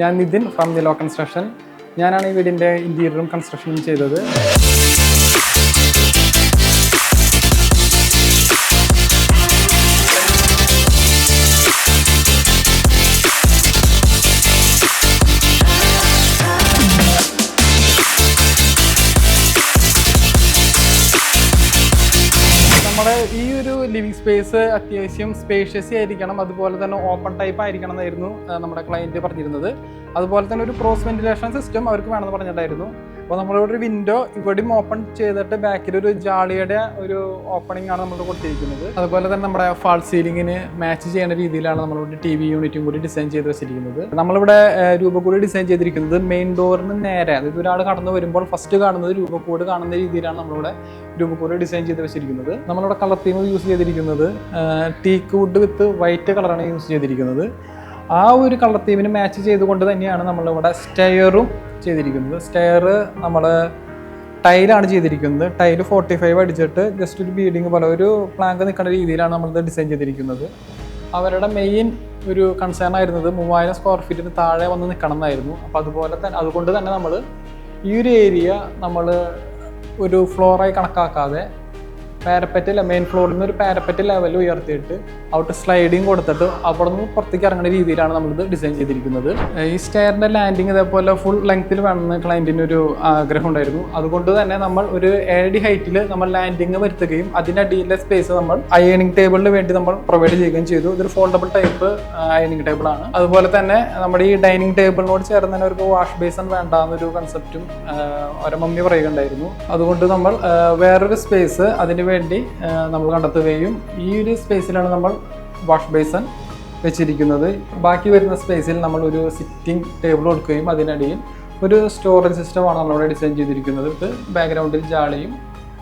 ഞാൻ Nitin from നിലോ construction. ഞാനാണ് ഈ വീടിൻ്റെ ഇൻറ്റീരിയറും കൺസ്ട്രക്ഷനും ചെയ്തത്. നമ്മുടെ ഈ ഒരു ലിവിങ് സ്പേസ് അത്യാവശ്യം സ്പേഷ്യസ് ആയിരിക്കണം, അതുപോലെ തന്നെ ഓപ്പൺ ടൈപ്പ് ആയിരിക്കണം എന്നായിരുന്നു നമ്മുടെ ക്ലയൻറ്റ് പറഞ്ഞിരുന്നത്. അതുപോലെ തന്നെ ഒരു ക്രോസ് വെന്റിലേഷൻ സിസ്റ്റം അവർക്ക് വേണമെന്ന് പറഞ്ഞിട്ടുണ്ടായിരുന്നു. അപ്പോൾ നമ്മളിവിടെ ഒരു വിൻഡോ ഇവിടെയും ഓപ്പൺ ചെയ്തിട്ട് ബാക്കിൽ ഒരു ജാളിയുടെ ഒരു ഓപ്പണിംഗ് ആണ് നമ്മൾ കൊടുത്തിരിക്കുന്നത്. അതുപോലെ തന്നെ നമ്മുടെ ഫാൾ സീലിങ്ങിന് മാച്ച് ചെയ്യുന്ന രീതിയിലാണ് നമ്മളിവിടെ TV യൂണിറ്റും കൂടി ഡിസൈൻ ചെയ്ത് വെച്ചിരിക്കുന്നത്. നമ്മളിവിടെ രൂപക്കൂട് ഡിസൈൻ ചെയ്തിരിക്കുന്നത് മെയിൻ ഡോറിന് നേരെ, അതായത് ഒരാൾ കടന്നു വരുമ്പോൾ ഫസ്റ്റ് കാണുന്നത് രൂപക്കൂട് കാണുന്ന രീതിയിലാണ് നമ്മളിവിടെ രൂപക്കൂട് ഡിസൈൻ ചെയ്ത് വെച്ചിരിക്കുന്നത്. നമ്മളിവിടെ കളർ തീം യൂസ് ചെയ്തിരിക്കുന്നത് ടീക്ക് വുഡ് വിത്ത് വൈറ്റ് കളറാണ് യൂസ് ചെയ്തിരിക്കുന്നത്. ആ ഒരു കളർ തീമിന് മാച്ച് ചെയ്തുകൊണ്ട് തന്നെയാണ് നമ്മളിവിടെ സ്റ്റെയറും ചെയ്തിരിക്കുന്നത്. സ്റ്റെയർ നമ്മൾ ടൈലാണ് ചെയ്തിരിക്കുന്നത്. ടൈല് 45 അടിച്ചിട്ട് ജസ്റ്റ് ഒരു ബീഡിങ് പോലെ ഒരു പ്ലാങ്ക് നിൽക്കുന്ന രീതിയിലാണ് നമ്മളിത് ഡിസൈൻ ചെയ്തിരിക്കുന്നത്. അവരുടെ മെയിൻ ഒരു കൺസേൺ ആയിരുന്നത് 3000 സ്ക്വയർ ഫീറ്റിന് താഴെ വന്ന് നിൽക്കണം എന്നായിരുന്നു. അപ്പോൾ അതുകൊണ്ട് തന്നെ നമ്മൾ ഈ ഒരു ഏരിയ നമ്മൾ ഒരു ഫ്ലോറായി കണക്കാക്കാതെ പാരപ്പറ്റില്ല, മെയിൻ ഫ്ലോറിൽ നിന്ന് ഒരു പാരപ്പറ്റ് ലെവൽ ഉയർത്തിയിട്ട് ഔട്ട് സ്ലൈഡിങ് കൊടുത്തിട്ട് അവിടെ നിന്ന് പുറത്തേക്ക് ഇറങ്ങുന്ന രീതിയിലാണ് നമ്മളിത് ഡിസൈൻ ചെയ്തിരിക്കുന്നത്. ഈ സ്റ്റെയറിൻ്റെ ലാൻഡിങ് ഇതേപോലെ ഫുൾ ലെങ്ത്തിൽ വേണമെന്ന് ക്ലയൻറ്റിന് ഒരു ആഗ്രഹം ഉണ്ടായിരുന്നു. അതുകൊണ്ട് തന്നെ നമ്മൾ ഒരു 7 അടി ഹൈറ്റിൽ നമ്മൾ ലാൻഡിങ് വരുത്തുകയും അതിനടിയിലെ സ്പേസ് നമ്മൾ അയണിങ് ടേബിളിന് വേണ്ടി നമ്മൾ പ്രൊവൈഡ് ചെയ്യുകയും ചെയ്തു. ഇതൊരു ഫോൾഡബിൾ ടൈപ്പ് അയണിങ് ടേബിളാണ്. അതുപോലെ തന്നെ നമ്മുടെ ഈ ഡൈനിങ് ടേബിളിനോട് ചേർന്ന് തന്നെ അവർക്ക് വാഷ് ബേസൺ വേണ്ട എന്നൊരു കൺസെപ്റ്റും അവരെ മമ്മി പറയുകയുണ്ടായിരുന്നു. അതുകൊണ്ട് നമ്മൾ വേറൊരു സ്പേസ് അതിന് വേണ്ടി നമ്മൾ കണ്ടെത്തുകയും ഈ ഒരു സ്പേസിലാണ് നമ്മൾ വാഷ് ബേസൺ വെച്ചിരിക്കുന്നത്. ബാക്കി വരുന്ന സ്പേസിൽ നമ്മൾ ഒരു സിറ്റിംഗ് ടേബിൾ കൊടുക്കുകയും അതിനടിയിൽ ഒരു സ്റ്റോറേജ് സിസ്റ്റമാണ് നമ്മളിവിടെ ഡിസൈൻ ചെയ്തിരിക്കുന്നത്. ഇത് ബാക്ക്ഗ്രൗണ്ടിൽ ജാളിയും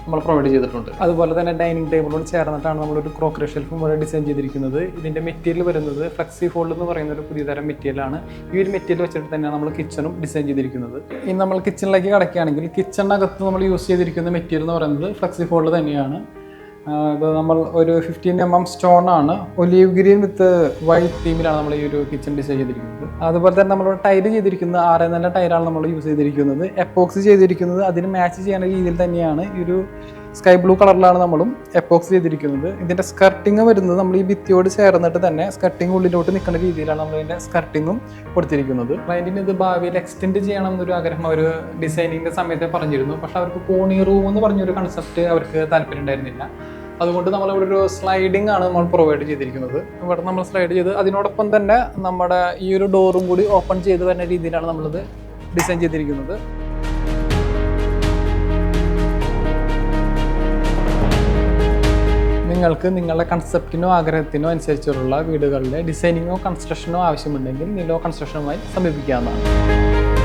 നമ്മൾ പ്രൊവൈഡ് ചെയ്തിട്ടുണ്ട്. അതുപോലെ തന്നെ ഡൈനിങ് ടേബിളോട് ചേർന്നിട്ടാണ് നമ്മളൊരു ക്രോക്കറി ഷെൽഫും ഇവിടെ ഡിസൈൻ ചെയ്തിരിക്കുന്നത്. ഇതിൻ്റെ മെറ്റീരിയൽ വരുന്നത് ഫ്ലെക്സി ഫോൾഡ് എന്ന് പറയുന്ന ഒരു പുതിയ തരം മെറ്റീരിയലാണ്. ഈ ഒരു മെറ്റീരിയൽ വെച്ചിട്ട് തന്നെയാണ് നമ്മൾ കിച്ചണും ഡിസൈൻ ചെയ്തിരിക്കുന്നത്. ഇനി നമ്മൾ കിച്ചണിലേക്ക് കടക്കുകയാണെങ്കിൽ കിച്ചണിനകത്ത് നമ്മൾ യൂസ് ചെയ്തിരിക്കുന്ന മെറ്റീരിയൽ എന്ന് പറയുന്നത് ഫ്ലെക്സി ഫോൾഡ് തന്നെയാണ്. ഇത് നമ്മൾ ഒരു 15 mm സ്റ്റോൺ ആണ്, ഒലീവ് ഗ്രീൻ വിത്ത് വൈറ്റ് തീമിലാണ് നമ്മൾ ഈ ഒരു കിച്ചൺ ഡിസൈൻ ചെയ്തിരിക്കുന്നത്. അതുപോലെ തന്നെ നമ്മൾ ടൈല് ചെയ്തിരിക്കുന്നത് 6 നല്ല ടൈലാണ് നമ്മൾ യൂസ് ചെയ്തിരിക്കുന്നത്. എപ്പോക്സി ചെയ്തിരിക്കുന്നത് അതിന് മാച്ച് ചെയ്യുന്ന രീതിയിൽ തന്നെയാണ്. ഈ ഒരു സ്കൈ ബ്ലൂ കളറിലാണ് നമ്മളും എപ്പോക്സി ചെയ്തിരിക്കുന്നത്. ഇതിൻ്റെ സ്കർട്ടിങ് വരുന്നത് നമ്മൾ ഈ ഭിത്തിയോട് ചേർന്നിട്ട് തന്നെ സ്കർട്ടിങ് ഉള്ളിലോട്ട് നിൽക്കുന്ന രീതിയിലാണ് നമ്മൾ ഇതിൻ്റെ സ്കർട്ടിങ്ങും കൊടുത്തിരിക്കുന്നത്. ക്ലയൻറ്റിന് ഇത് ഭാവിയിൽ എക്സ്റ്റെൻഡ് ചെയ്യണം എന്നൊരു ആഗ്രഹം അവർ ഡിസൈനിങ്ങിൻ്റെ സമയത്ത് പറഞ്ഞിരുന്നു. പക്ഷേ അവർക്ക് കോണി റൂം എന്ന് പറഞ്ഞൊരു കൺസെപ്റ്റ് അവർക്ക് താല്പര്യം ഉണ്ടായിരുന്നില്ല. അതുകൊണ്ട് നമ്മളിവിടെ ഒരു സ്ലൈഡിംഗ് ആണ് നമ്മൾ പ്രൊവൈഡ് ചെയ്തിരിക്കുന്നത്. ഇവിടെ നമ്മൾ സ്ലൈഡ് ചെയ്ത് അതിനോടൊപ്പം തന്നെ നമ്മുടെ ഈ ഒരു ഡോറും കൂടി ഓപ്പൺ ചെയ്ത് വരുന്ന രീതിയിലാണ് നമ്മളിത് ഡിസൈൻ ചെയ്തിരിക്കുന്നത്. നിങ്ങൾക്ക് നിങ്ങളുടെ കൺസെപ്റ്റിനോ ആഗ്രഹത്തിനോ അനുസരിച്ചുള്ള വീടുകളുടെ ഡിസൈനിങ്ങോ കൺസ്ട്രക്ഷനോ ആവശ്യമുണ്ടെങ്കിൽ നിലോ കൺസ്ട്രക്ഷനുമായി സമീപിക്കാവുന്നതാണ്.